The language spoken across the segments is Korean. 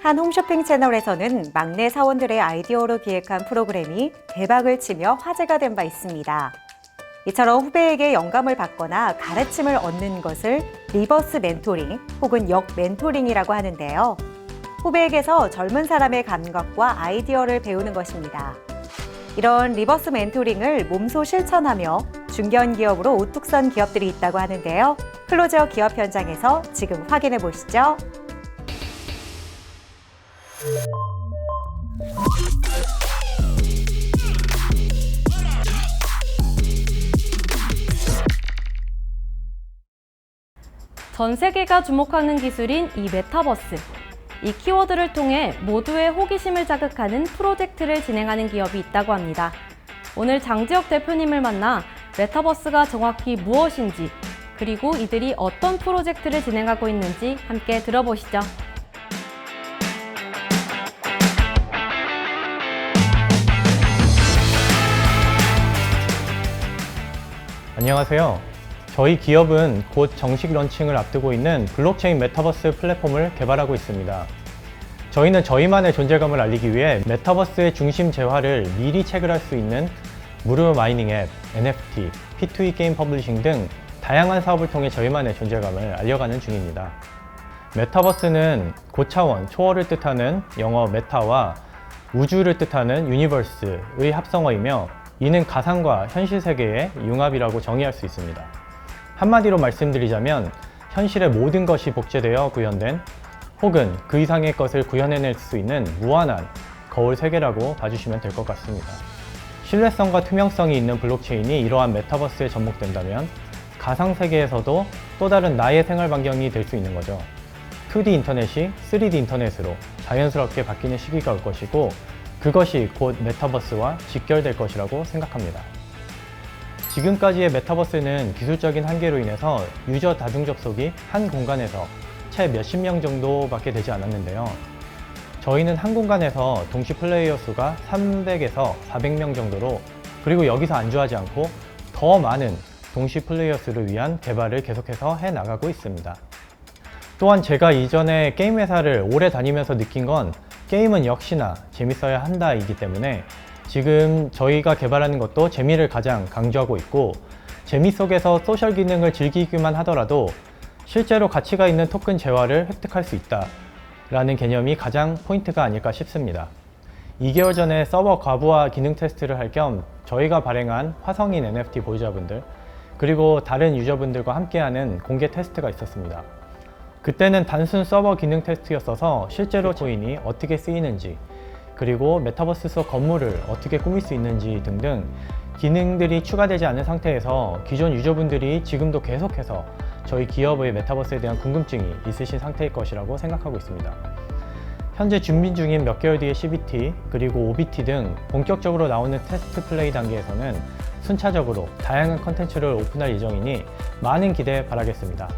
한 홈쇼핑 채널에서는 막내 사원들의 아이디어로 기획한 프로그램이 대박을 치며 화제가 된 바 있습니다. 이처럼 후배에게 영감을 받거나 가르침을 얻는 것을 리버스 멘토링 혹은 역 멘토링이라고 하는데요. 후배에게서 젊은 사람의 감각과 아이디어를 배우는 것입니다. 이런 리버스 멘토링을 몸소 실천하며 중견기업으로 우뚝 선 기업들이 있다고 하는데요. 클로저 기업 현장에서 지금 확인해 보시죠. 전 세계가 주목하는 기술인 이 메타버스. 이 키워드를 통해 모두의 호기심을 자극하는 프로젝트를 진행하는 기업이 있다고 합니다. 오늘 장지혁 대표님을 만나 메타버스가 정확히 무엇인지, 그리고 이들이 어떤 프로젝트를 진행하고 있는지 함께 들어보시죠. 안녕하세요. 저희 기업은 곧 정식 런칭을 앞두고 있는 블록체인 메타버스 플랫폼을 개발하고 있습니다. 저희는 저희만의 존재감을 알리기 위해 메타버스의 중심 재화를 미리 체결할 수 있는 무료 마이닝 앱, NFT, P2E 게임 퍼블리싱 등 다양한 사업을 통해 저희만의 존재감을 알려가는 중입니다. 메타버스는 고차원, 초월을 뜻하는 영어 메타와 우주를 뜻하는 유니버스의 합성어이며 이는 가상과 현실 세계의 융합이라고 정의할 수 있습니다. 한마디로 말씀드리자면 현실의 모든 것이 복제되어 구현된 혹은 그 이상의 것을 구현해낼 수 있는 무한한 거울 세계라고 봐주시면 될 것 같습니다. 신뢰성과 투명성이 있는 블록체인이 이러한 메타버스에 접목된다면 가상세계에서도 또 다른 나의 생활 반경이 될 수 있는 거죠. 2D 인터넷이 3D 인터넷으로 자연스럽게 바뀌는 시기가 올 것이고 그것이 곧 메타버스와 직결될 것이라고 생각합니다. 지금까지의 메타버스는 기술적인 한계로 인해서 유저 다중 접속이 한 공간에서 채 몇십 명 정도밖에 되지 않았는데요. 저희는 한 공간에서 동시 플레이어 수가 300에서 400명 정도로 그리고 여기서 안주하지 않고 더 많은 동시 플레이어 수를 위한 개발을 계속해서 해나가고 있습니다. 또한 제가 이전에 게임 회사를 오래 다니면서 느낀 건 게임은 역시나 재밌어야 한다이기 때문에 지금 저희가 개발하는 것도 재미를 가장 강조하고 있고 재미 속에서 소셜 기능을 즐기기만 하더라도 실제로 가치가 있는 토큰 재화를 획득할 수 있다 라는 개념이 가장 포인트가 아닐까 싶습니다. 2개월 전에 서버 과부하 기능 테스트를 할 겸 저희가 발행한 화성인 NFT 보유자분들 그리고 다른 유저분들과 함께하는 공개 테스트가 있었습니다. 그때는 단순 서버 기능 테스트였어서 실제로 코인이 어떻게 쓰이는지 그리고 메타버스 속 건물을 어떻게 꾸밀 수 있는지 등등 기능들이 추가되지 않은 상태에서 기존 유저분들이 지금도 계속해서 저희 기업의 메타버스에 대한 궁금증이 있으신 상태일 것이라고 생각하고 있습니다. 현재 준비 중인 몇 개월 뒤의 CBT 그리고 OBT 등 본격적으로 나오는 테스트 플레이 단계에서는 순차적으로 다양한 컨텐츠를 오픈할 예정이니 많은 기대 바라겠습니다.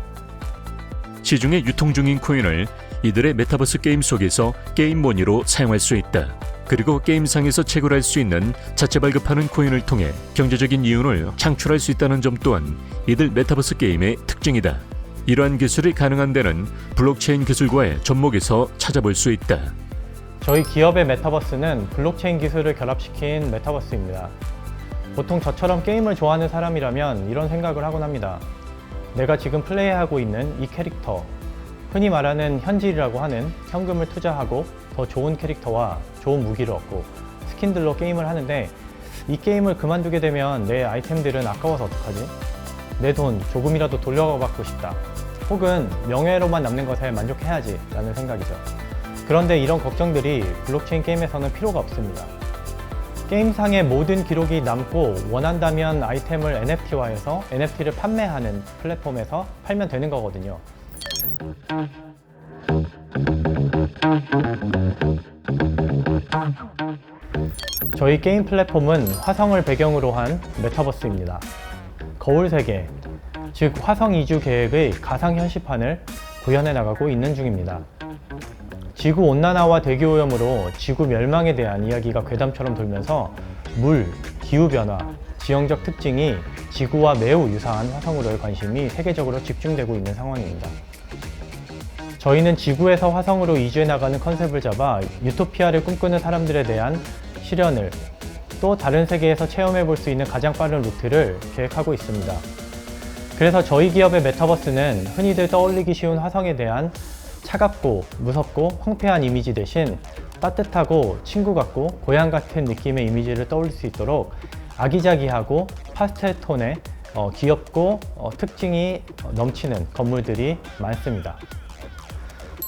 시중에 유통 중인 코인을 이들의 메타버스 게임 속에서 게임 모니로 사용할 수 있다. 그리고 게임상에서 채굴할 수 있는 자체 발급하는 코인을 통해 경제적인 이윤을 창출할 수 있다는 점 또한 이들 메타버스 게임의 특징이다. 이러한 기술이 가능한 데는 블록체인 기술과의 접목에서 찾아볼 수 있다. 저희 기업의 메타버스는 블록체인 기술을 결합시킨 메타버스입니다. 보통 저처럼 게임을 좋아하는 사람이라면 이런 생각을 하곤 합니다. 내가 지금 플레이하고 있는 이 캐릭터, 흔히 말하는 현질이라고 하는 현금을 투자하고 더 좋은 캐릭터와 좋은 무기를 얻고 스킨들로 게임을 하는데 이 게임을 그만두게 되면 내 아이템들은 아까워서 어떡하지? 내 돈 조금이라도 돌려받고 싶다. 혹은 명예로만 남는 것에 만족해야지 라는 생각이죠. 그런데 이런 걱정들이 블록체인 게임에서는 필요가 없습니다. 게임상의 모든 기록이 남고 원한다면 아이템을 NFT화해서 NFT를 판매하는 플랫폼에서 팔면 되는 거거든요. 저희 게임 플랫폼은 화성을 배경으로 한 메타버스입니다. 거울 세계, 즉 화성 이주 계획의 가상현실판을 구현해 나가고 있는 중입니다. 지구 온난화와 대기오염으로 지구 멸망에 대한 이야기가 괴담처럼 돌면서 물, 기후변화, 지형적 특징이 지구와 매우 유사한 화성으로의 관심이 세계적으로 집중되고 있는 상황입니다. 저희는 지구에서 화성으로 이주해 나가는 컨셉을 잡아 유토피아를 꿈꾸는 사람들에 대한 실현을, 또 다른 세계에서 체험해 볼 수 있는 가장 빠른 루트를 계획하고 있습니다. 그래서 저희 기업의 메타버스는 흔히들 떠올리기 쉬운 화성에 대한 차갑고 무섭고 황폐한 이미지 대신 따뜻하고 친구 같고 고향 같은 느낌의 이미지를 떠올릴 수 있도록 아기자기하고 파스텔 톤의 귀엽고 특징이 넘치는 건물들이 많습니다.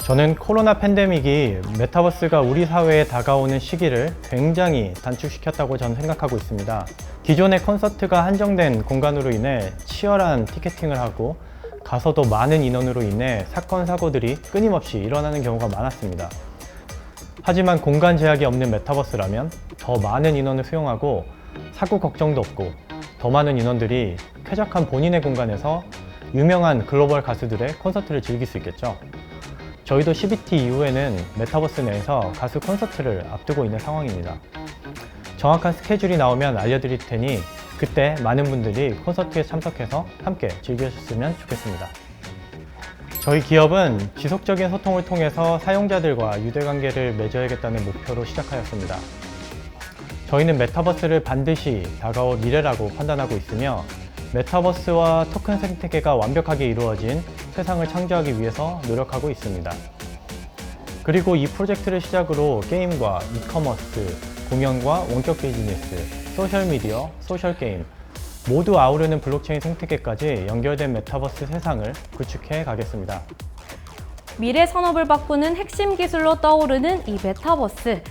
저는 코로나 팬데믹이 메타버스가 우리 사회에 다가오는 시기를 굉장히 단축시켰다고 저는 생각하고 있습니다. 기존의 콘서트가 한정된 공간으로 인해 치열한 티켓팅을 하고 가서도 많은 인원으로 인해 사건, 사고들이 끊임없이 일어나는 경우가 많았습니다. 하지만 공간 제약이 없는 메타버스라면 더 많은 인원을 수용하고 사고 걱정도 없고 더 많은 인원들이 쾌적한 본인의 공간에서 유명한 글로벌 가수들의 콘서트를 즐길 수 있겠죠. 저희도 CBT 이후에는 메타버스 내에서 가수 콘서트를 앞두고 있는 상황입니다. 정확한 스케줄이 나오면 알려드릴 테니 그때 많은 분들이 콘서트에 참석해서 함께 즐기셨으면 좋겠습니다. 저희 기업은 지속적인 소통을 통해서 사용자들과 유대관계를 맺어야겠다는 목표로 시작하였습니다. 저희는 메타버스를 반드시 다가올 미래라고 판단하고 있으며 메타버스와 토큰 생태계가 완벽하게 이루어진 세상을 창조하기 위해서 노력하고 있습니다. 그리고 이 프로젝트를 시작으로 게임과 이커머스, 공연과 원격 비즈니스, 소셜미디어, 소셜게임 모두 아우르는 블록체인 생태계까지 연결된 메타버스 세상을 구축해 가겠습니다. 미래 산업을 바꾸는 핵심 기술로 떠오르는 이 메타버스.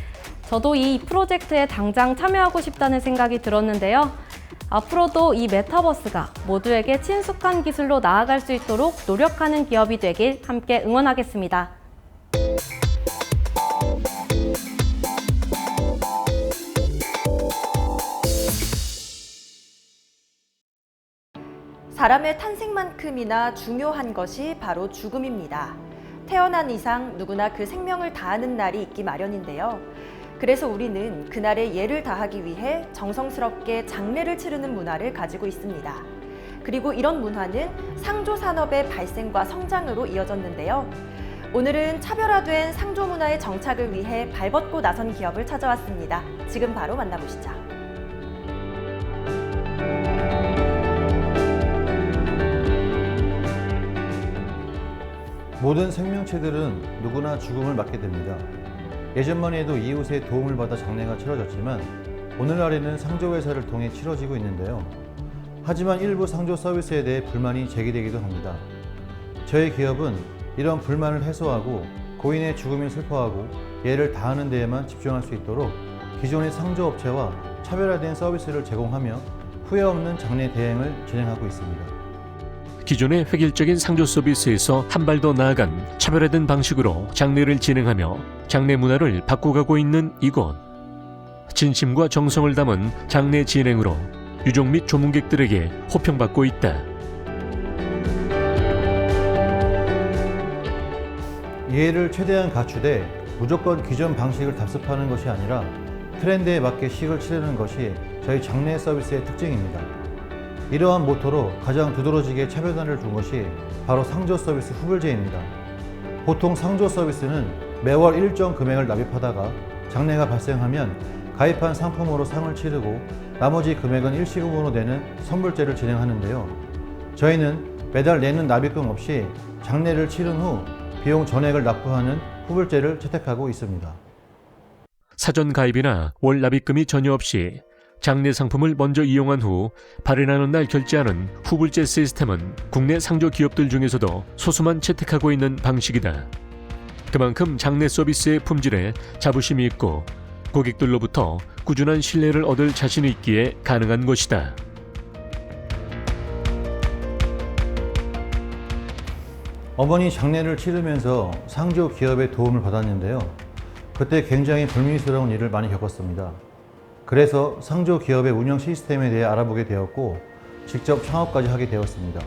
저도 이 프로젝트에 당장 참여하고 싶다는 생각이 들었는데요. 앞으로도 이 메타버스가 모두에게 친숙한 기술로 나아갈 수 있도록 노력하는 기업이 되길 함께 응원하겠습니다. 사람의 탄생만큼이나 중요한 것이 바로 죽음입니다. 태어난 이상 누구나 그 생명을 다하는 날이 있기 마련인데요. 그래서 우리는 그날에 예를 다하기 위해 정성스럽게 장례를 치르는 문화를 가지고 있습니다. 그리고 이런 문화는 상조 산업의 발생과 성장으로 이어졌는데요. 오늘은 차별화된 상조 문화의 정착을 위해 발벗고 나선 기업을 찾아왔습니다. 지금 바로 만나보시죠. 모든 생명체들은 누구나 죽음을 맞게 됩니다. 예전만 해도 이웃의 도움을 받아 장례가 치러졌지만 오늘날에는 상조회사를 통해 치러지고 있는데요. 하지만 일부 상조 서비스에 대해 불만이 제기되기도 합니다. 저희 기업은 이런 불만을 해소하고 고인의 죽음을 슬퍼하고 예를 다하는 데에만 집중할 수 있도록 기존의 상조업체와 차별화된 서비스를 제공하며 후회 없는 장례 대행을 진행하고 있습니다. 기존의 획일적인 상조 서비스에서 한 발 더 나아간 차별화된 방식으로 장례를 진행하며 장례 문화를 바꿔가고 있는 이곳. 진심과 정성을 담은 장례 진행으로 유족 및 조문객들에게 호평받고 있다. 예를 최대한 갖추되 무조건 기존 방식을 답습하는 것이 아니라 트렌드에 맞게 식을 치르는 것이 저희 장례 서비스의 특징입니다. 이러한 모토로 가장 두드러지게 차별화를 준 것이 바로 상조 서비스 후불제입니다. 보통 상조 서비스는 매월 일정 금액을 납입하다가 장례가 발생하면 가입한 상품으로 상을 치르고 나머지 금액은 일시금으로 내는 선불제를 진행하는데요. 저희는 매달 내는 납입금 없이 장례를 치른 후 비용 전액을 납부하는 후불제를 채택하고 있습니다. 사전 가입이나 월 납입금이 전혀 없이 장례 상품을 먼저 이용한 후 발행하는 날 결제하는 후불제 시스템은 국내 상조 기업들 중에서도 소수만 채택하고 있는 방식이다. 그만큼 장례 서비스의 품질에 자부심이 있고 고객들로부터 꾸준한 신뢰를 얻을 자신이 있기에 가능한 것이다. 어머니 장례를 치르면서 상조 기업의 도움을 받았는데요. 그때 굉장히 불미스러운 일을 많이 겪었습니다. 그래서 상조 기업의 운영 시스템에 대해 알아보게 되었고 직접 창업까지 하게 되었습니다.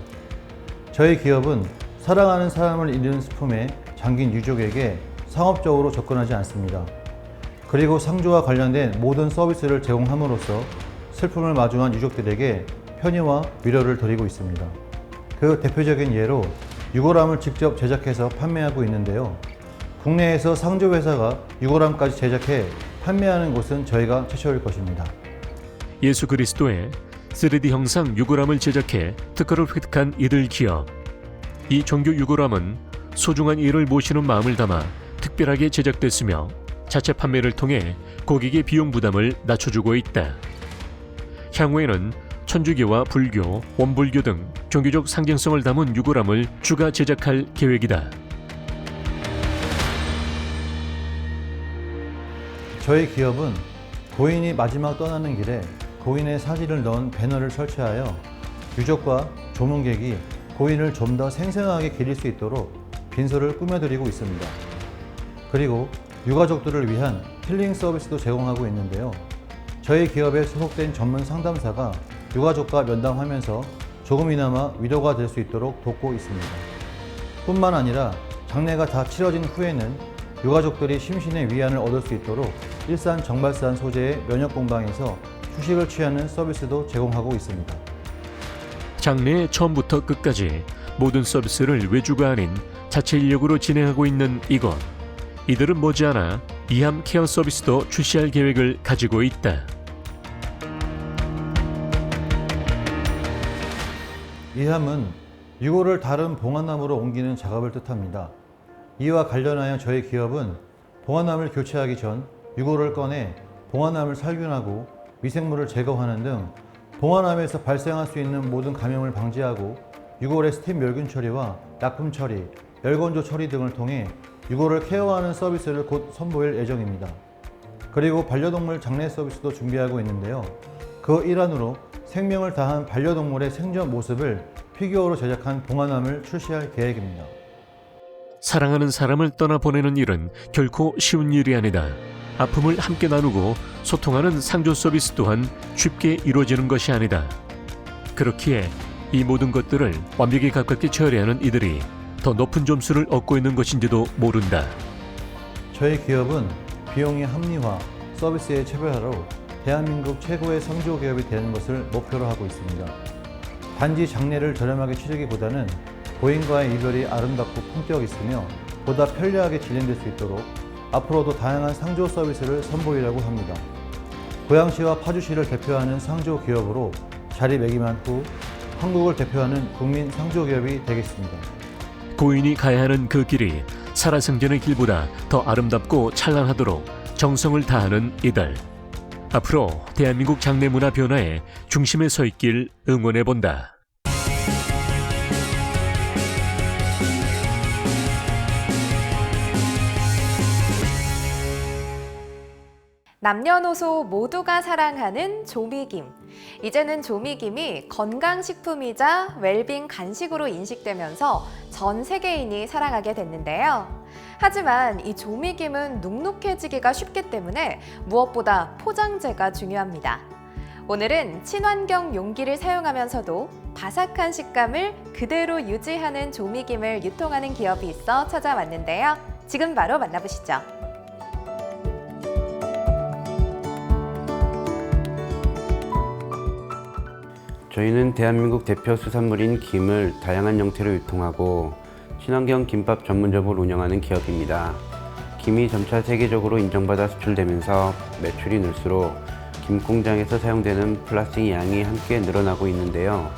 저희 기업은 사랑하는 사람을 잃은 슬픔에 잠긴 유족에게 상업적으로 접근하지 않습니다. 그리고 상조와 관련된 모든 서비스를 제공함으로써 슬픔을 마주한 유족들에게 편의와 위로를 드리고 있습니다. 그 대표적인 예로 유골함을 직접 제작해서 판매하고 있는데요. 국내에서 상조회사가 유골함까지 제작해 판매하는 곳은 저희가 최초일 것입니다. 예수 그리스도의 3D 형상 유골함을 제작해 특허를 획득한 이들 기업. 이 정규 유골함은 소중한 이를 모시는 마음을 담아 특별하게 제작됐으며 자체 판매를 통해 고객의 비용 부담을 낮춰주고 있다. 향후에는 천주교와 불교, 원불교 등 종교적 상징성을 담은 유골함을 추가 제작할 계획이다. 저희 기업은 고인이 마지막 떠나는 길에 고인의 사진을 넣은 배너를 설치하여 유족과 조문객이 고인을 좀 더 생생하게 기릴 수 있도록 빈소를 꾸며드리고 있습니다. 그리고 유가족들을 위한 힐링 서비스도 제공하고 있는데요. 저희 기업에 소속된 전문 상담사가 유가족과 면담하면서 조금이나마 위로가 될 수 있도록 돕고 있습니다. 뿐만 아니라 장례가 다 치러진 후에는 유가족들이 심신의 위안을 얻을 수 있도록 일산 정발산 소재의 면역공방에서 휴식을 취하는 서비스도 제공하고 있습니다. 장래의 처음부터 끝까지 모든 서비스를 외주가 아닌 자체 인력으로 진행하고 있는 이곳. 이들은 머지않아 이암 케어 서비스도 출시할 계획을 가지고 있다. 이함은 유골을 다른 봉화나무로 옮기는 작업을 뜻합니다. 이와 관련하여 저희 기업은 봉화나무를 교체하기 전 유골을 꺼내 봉화나무를 살균하고 미생물을 제거하는 등 봉화나무에서 발생할 수 있는 모든 감염을 방지하고 유골의 스팀 멸균 처리와 약품 처리, 열건조 처리 등을 통해 유골을 케어하는 서비스를 곧 선보일 예정입니다. 그리고 반려동물 장례 서비스도 준비하고 있는데요. 그 일환으로 생명을 다한 반려동물의 생전 모습을 피규어로 제작한 봉화나무를 출시할 계획입니다. 사랑하는 사람을 떠나보내는 일은 결코 쉬운 일이 아니다. 아픔을 함께 나누고 소통하는 상조 서비스 또한 쉽게 이루어지는 것이 아니다. 그렇기에 이 모든 것들을 완벽에 가깝게 처리하는 이들이 더 높은 점수를 얻고 있는 것인지도 모른다. 저희 기업은 비용의 합리화, 서비스의 차별화로 대한민국 최고의 상조 기업이 되는 것을 목표로 하고 있습니다. 단지 장례를 저렴하게 치르기보다는 고인과의 이별이 아름답고 품격 있으며 보다 편리하게 진행될 수 있도록 앞으로도 다양한 상조 서비스를 선보이려고 합니다. 고양시와 파주시를 대표하는 상조 기업으로 자리매김한 후 한국을 대표하는 국민 상조 기업이 되겠습니다. 고인이 가야 하는 그 길이 살아생전의 길보다 더 아름답고 찬란하도록 정성을 다하는 이들. 앞으로 대한민국 장례 문화 변화의 중심에 서 있길 응원해본다. 남녀노소 모두가 사랑하는 조미김. 이제는 조미김이 건강식품이자 웰빙 간식으로 인식되면서 전 세계인이 사랑하게 됐는데요. 하지만 이 조미김은 눅눅해지기가 쉽기 때문에 무엇보다 포장재가 중요합니다. 오늘은 친환경 용기를 사용하면서도 바삭한 식감을 그대로 유지하는 조미김을 유통하는 기업이 있어 찾아왔는데요. 지금 바로 만나보시죠. 저희는 대한민국 대표 수산물인 김을 다양한 형태로 유통하고 친환경 김밥 전문점을 운영하는 기업입니다. 김이 점차 세계적으로 인정받아 수출되면서 매출이 늘수록 김 공장에서 사용되는 플라스틱 양이 함께 늘어나고 있는데요.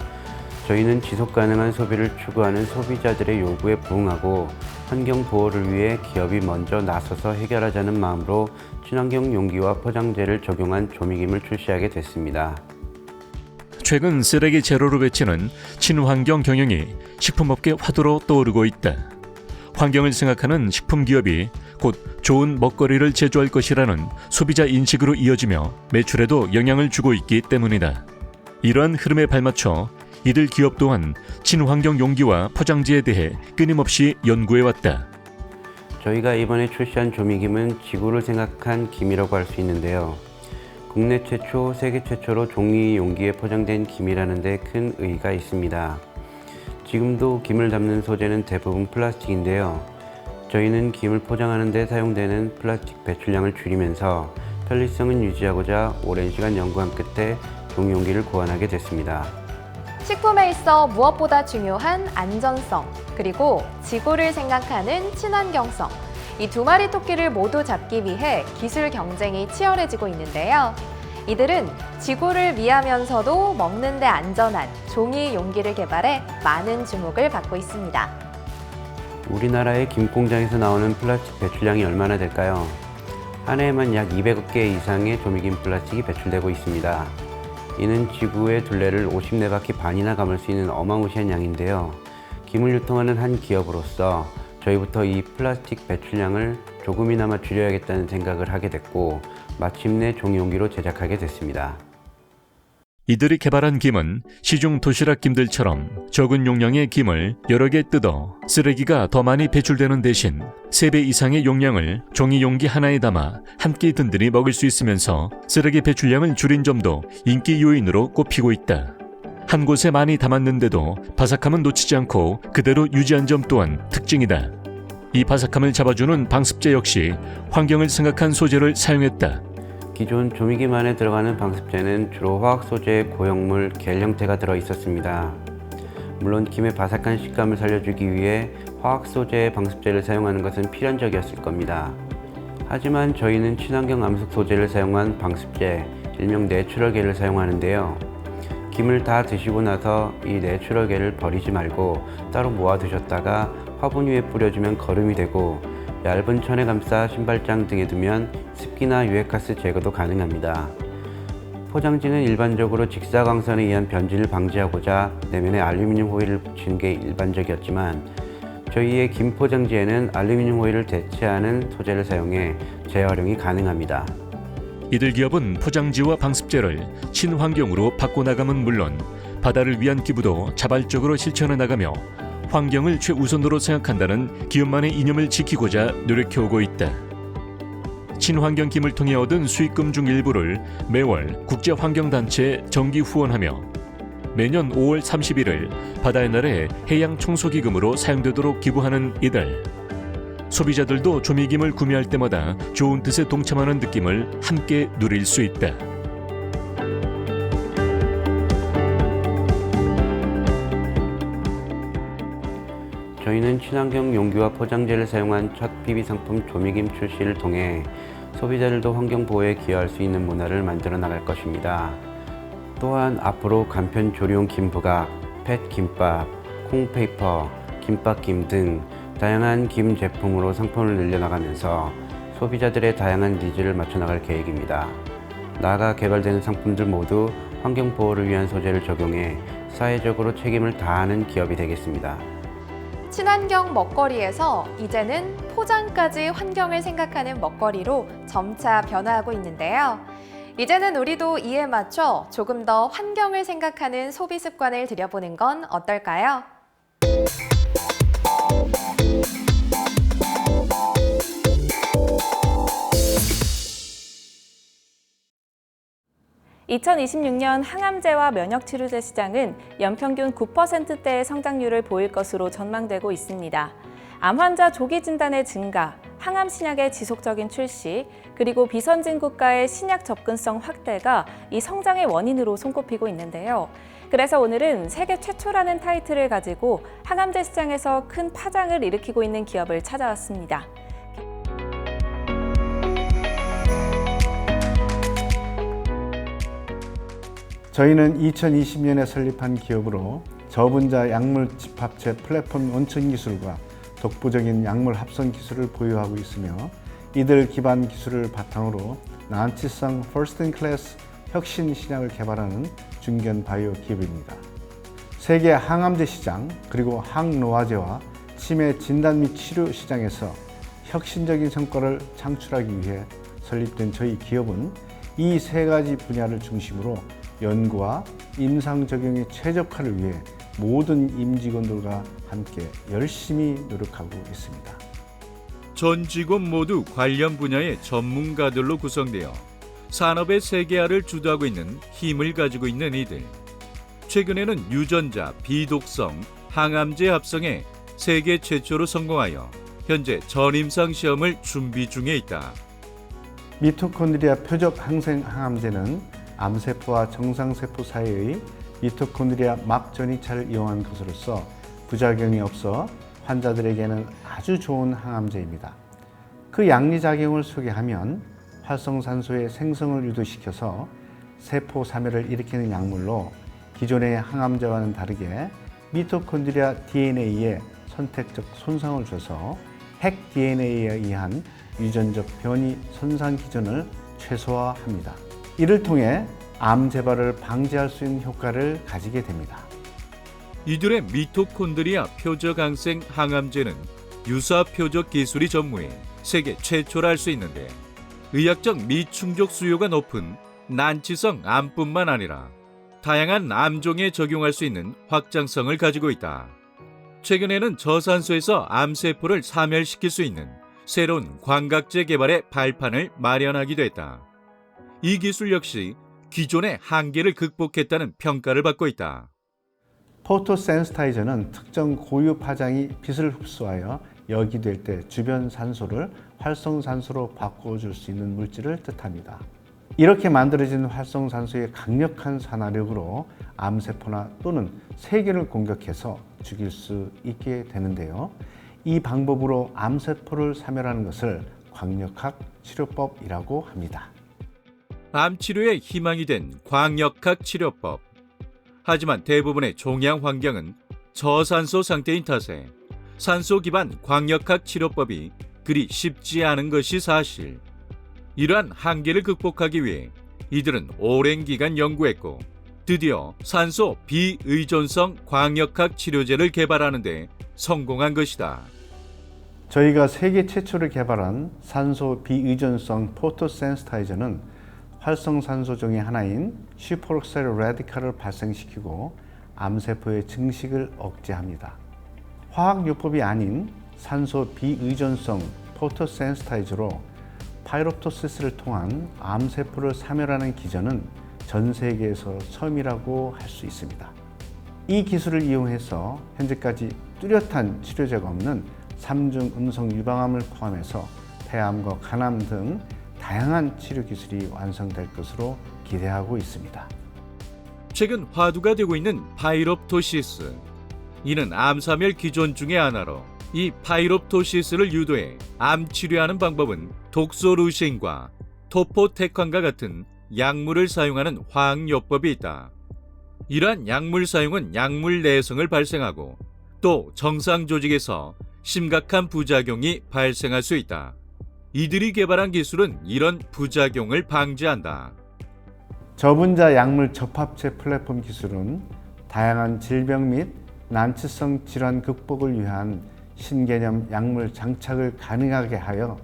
저희는 지속 가능한 소비를 추구하는 소비자들의 요구에 부응하고 환경 보호를 위해 기업이 먼저 나서서 해결하자는 마음으로 친환경 용기와 포장재를 적용한 조미김을 출시하게 됐습니다. 최근 쓰레기 제로를 외치는 친환경 경영이 식품업계 화두로 떠오르고 있다. 환경을 생각하는 식품 기업이 곧 좋은 먹거리를 제조할 것이라는 소비자 인식으로 이어지며 매출에도 영향을 주고 있기 때문이다. 이러한 흐름에 발맞춰 이들 기업 또한 친환경 용기와 포장지에 대해 끊임없이 연구해왔다. 저희가 이번에 출시한 조미김은 지구를 생각한 김이라고 할 수 있는데요. 국내 최초, 세계 최초로 종이 용기에 포장된 김이라는 데 큰 의의가 있습니다. 지금도 김을 담는 소재는 대부분 플라스틱인데요. 저희는 김을 포장하는 데 사용되는 플라스틱 배출량을 줄이면서 편리성은 유지하고자 오랜 시간 연구한 끝에 종이 용기를 고안하게 됐습니다. 식품에 있어 무엇보다 중요한 안전성, 그리고 지구를 생각하는 친환경성. 이 두 마리 토끼를 모두 잡기 위해 기술 경쟁이 치열해지고 있는데요. 이들은 지구를 위하면서도 먹는데 안전한 종이 용기를 개발해 많은 주목을 받고 있습니다. 우리나라의 김 공장에서 나오는 플라스틱 배출량이 얼마나 될까요? 한 해에만 약 200억 개 이상의 조미김 플라스틱이 배출되고 있습니다. 이는 지구의 둘레를 54바퀴 반이나 감을 수 있는 어마무시한 양인데요. 김을 유통하는 한 기업으로서 저희부터 이 플라스틱 배출량을 조금이나마 줄여야겠다는 생각을 하게 됐고 마침내 종이용기로 제작하게 됐습니다. 이들이 개발한 김은 시중 도시락 김들처럼 적은 용량의 김을 여러 개 뜯어 쓰레기가 더 많이 배출되는 대신 3배 이상의 용량을 종이 용기 하나에 담아 한 끼 든든히 먹을 수 있으면서 쓰레기 배출량을 줄인 점도 인기 요인으로 꼽히고 있다. 한 곳에 많이 담았는데도 바삭함은 놓치지 않고 그대로 유지한 점 또한 특징이다. 이 바삭함을 잡아주는 방습제 역시 환경을 생각한 소재를 사용했다. 기존 조미김 안에 들어가는 방습제는 주로 화학 소재의 고형물, 겔 형태가 들어 있었습니다. 물론 김의 바삭한 식감을 살려주기 위해 화학 소재의 방습제를 사용하는 것은 필연적이었을 겁니다. 하지만 저희는 친환경 암석 소재를 사용한 방습제, 일명 내추럴 겔을 사용하는데요. 김을 다 드시고 나서 이 내추럴 겔을 버리지 말고 따로 모아 두셨다가 화분 위에 뿌려주면 거름이 되고 얇은 천에 감싸 신발장 등에 두면 습기나 유해가스 제거도 가능합니다. 포장지는 일반적으로 직사광선에 의한 변질을 방지하고자 내면에 알루미늄 호일을 붙이는 게 일반적이었지만 저희의 김 포장지에는 알루미늄 호일을 대체하는 소재를 사용해 재활용이 가능합니다. 이들 기업은 포장지와 방습제를 친환경으로 바꿔나감은 물론 바다를 위한 기부도 자발적으로 실천해 나가며 환경을 최우선으로 생각한다는 기업만의 이념을 지키고자 노력해오고 있다. 친환경 김을 통해 얻은 수익금 중 일부를 매월 국제환경단체에 정기 후원하며 매년 5월 30일을 바다의 날에 해양 청소기금으로 사용되도록 기부하는 이들. 소비자들도 조미김을 구매할 때마다 좋은 뜻에 동참하는 느낌을 함께 누릴 수 있다. 저희는 친환경 용기와 포장재를 사용한 첫 PB 상품 조미김 출시를 통해 소비자들도 환경 보호에 기여할 수 있는 문화를 만들어 나갈 것입니다. 또한 앞으로 간편 조리용 김부각, 펫 김밥, 콩페이퍼, 김밥김 등 다양한 김 제품으로 상품을 늘려나가면서 소비자들의 다양한 니즈를 맞춰 나갈 계획입니다. 나아가 개발되는 상품들 모두 환경 보호를 위한 소재를 적용해 사회적으로 책임을 다하는 기업이 되겠습니다. 친환경 먹거리에서 이제는 포장까지 환경을 생각하는 먹거리로 점차 변화하고 있는데요. 이제는 우리도 이에 맞춰 조금 더 환경을 생각하는 소비 습관을 들여보는 건 어떨까요? (2026년) 항암제와 면역치료제 시장은 연평균 9%대의 성장률을 보일 것으로 전망되고 있습니다. 암 환자 조기 진단의 증가, 항암 신약의 지속적인 출시, 그리고 비선진 국가의 신약 접근성 확대가 이 성장의 원인으로 손꼽히고 있는데요. 그래서 오늘은 세계 최초라는 타이틀을 가지고 항암제 시장에서 큰 파장을 일으키고 있는 기업을 찾아왔습니다. 저희는 2020년에 설립한 기업으로 저분자 약물 집합체 플랫폼 원천 기술과 독보적인 약물 합성 기술을 보유하고 있으며 이들 기반 기술을 바탕으로 난치성 퍼스트 인 클래스 혁신 신약을 개발하는 중견 바이오 기업입니다. 세계 항암제 시장 그리고 항노화제와 치매 진단 및 치료 시장에서 혁신적인 성과를 창출하기 위해 설립된 저희 기업은 이 세 가지 분야를 중심으로 연구와 임상 적용의 최적화를 위해 모든 임직원들과 함께 열심히 노력하고 있습니다. 전 직원 모두 관련 분야의 전문가들로 구성되어 산업의 세계화를 주도하고 있는 힘을 가지고 있는 이들. 최근에는 유전자, 비독성, 항암제 합성에 세계 최초로 성공하여 현재 전임상 시험을 준비 중에 있다. 미토콘드리아 표적 항생 항암제는 암세포와 정상세포 사이의 미토콘드리아 막 전이차를 이용한 것으로서 부작용이 없어 환자들에게는 아주 좋은 항암제입니다. 그 양리작용을 소개하면 활성산소의 생성을 유도시켜서 세포 사멸을 일으키는 약물로 기존의 항암제와는 다르게 미토콘드리아 DNA에 선택적 손상을 줘서 핵 DNA에 의한 유전적 변이 손상 기전을 최소화합니다. 이를 통해 암 재발을 방지할 수 있는 효과를 가지게 됩니다. 이들의 미토콘드리아 표적항생 항암제는 유사 표적 기술이 전무해 세계 최초라 할 수 있는데 의학적 미충족 수요가 높은 난치성 암뿐만 아니라 다양한 암종에 적용할 수 있는 확장성을 가지고 있다. 최근에는 저산소에서 암세포를 사멸시킬 수 있는 새로운 광각제 개발의 발판을 마련하기도 했다. 이 기술 역시 기존의 한계를 극복했다는 평가를 받고 있다. 포토센스타이저는 특정 고유 파장이 빛을 흡수하여 역이될 때 주변 산소를 활성산소로 바꿔줄 수 있는 물질을 뜻합니다. 이렇게 만들어진 활성산소의 강력한 산화력으로 암세포나 또는 세균을 공격해서 죽일 수 있게 되는데요. 이 방법으로 암세포를 사멸하는 것을 광역학 치료법이라고 합니다. 암치료의 희망이 된 광역학 치료법. 하지만 대부분의 종양 환경은 저산소 상태인 탓에 산소 기반 광역학 치료법이 그리 쉽지 않은 것이 사실. 이러한 한계를 극복하기 위해 이들은 오랜 기간 연구했고 드디어 산소 비의존성 광역학 치료제를 개발하는 데 성공한 것이다. 저희가 세계 최초로 개발한 산소 비의존성 포토센스타이저는 활성산소 중의 하나인 슈퍼옥사이드 라디칼을 발생시키고 암세포의 증식을 억제합니다. 화학요법이 아닌 산소 비의존성 포토센스타이저로 파이롭토시스를 통한 암세포를 사멸하는 기전은 전 세계에서 처음이라고 할 수 있습니다. 이 기술을 이용해서 현재까지 뚜렷한 치료제가 없는 3중 음성 유방암을 포함해서 폐암과 간암 등 다양한 치료 기술이 완성될 것으로 기대하고 있습니다. 최근 화두가 되고 있는 파이롭토시스. 이는 암사멸 기존 중의 하나로 이 파이롭토시스를 유도해 암 치료하는 방법은 독소루신과 토포테칸과 같은 약물을 사용하는 화학요법이 있다. 이러한 약물 사용은 약물 내성을 발생하고 또 정상 조직에서 심각한 부작용이 발생할 수 있다. 이들이 개발한 기술은 이런 부작용을 방지한다. 저분자 약물 접합체 플랫폼 기술은 다양한 질병 및 난치성 질환 극복을 위한 신개념 약물 장착을 가능하게 하여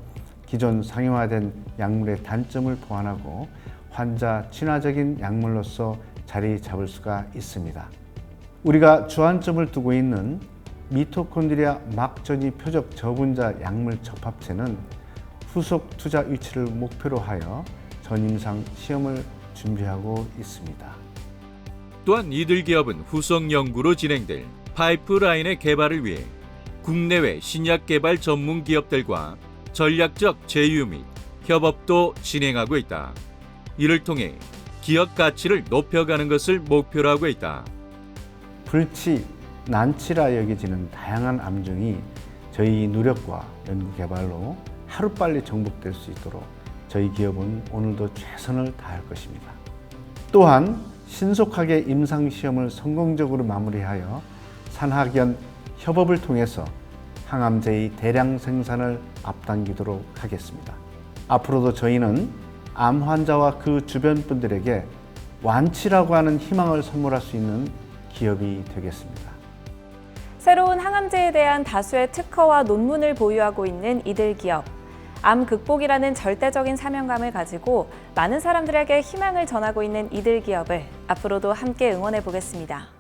기존 상용화된 약물의 단점을 보완하고 환자 친화적인 약물로서 자리 잡을 수가 있습니다. 우리가 주안점을 두고 있는 미토콘드리아 막전이 표적 저분자 약물 접합체는 후속 투자 유치를 목표로 하여 전임상 시험을 준비하고 있습니다. 또한 이들 기업은 후속 연구로 진행될 파이프라인의 개발을 위해 국내외 신약 개발 전문 기업들과 전략적 제휴 및 협업도 진행하고 있다. 이를 통해 기업 가치를 높여가는 것을 목표로 하고 있다. 불치, 난치라 여겨지는 다양한 암종이 저희 노력과 연구 개발로 하루빨리 정복될 수 있도록 저희 기업은 오늘도 최선을 다할 것입니다. 또한 신속하게 임상시험을 성공적으로 마무리하여 산학연 협업을 통해서 항암제의 대량 생산을 앞당기도록 하겠습니다. 앞으로도 저희는 암 환자와 그 주변 분들에게 완치라고 하는 희망을 선물할 수 있는 기업이 되겠습니다. 새로운 항암제에 대한 다수의 특허와 논문을 보유하고 있는 이들 기업. 암 극복이라는 절대적인 사명감을 가지고 많은 사람들에게 희망을 전하고 있는 이들 기업을 앞으로도 함께 응원해 보겠습니다.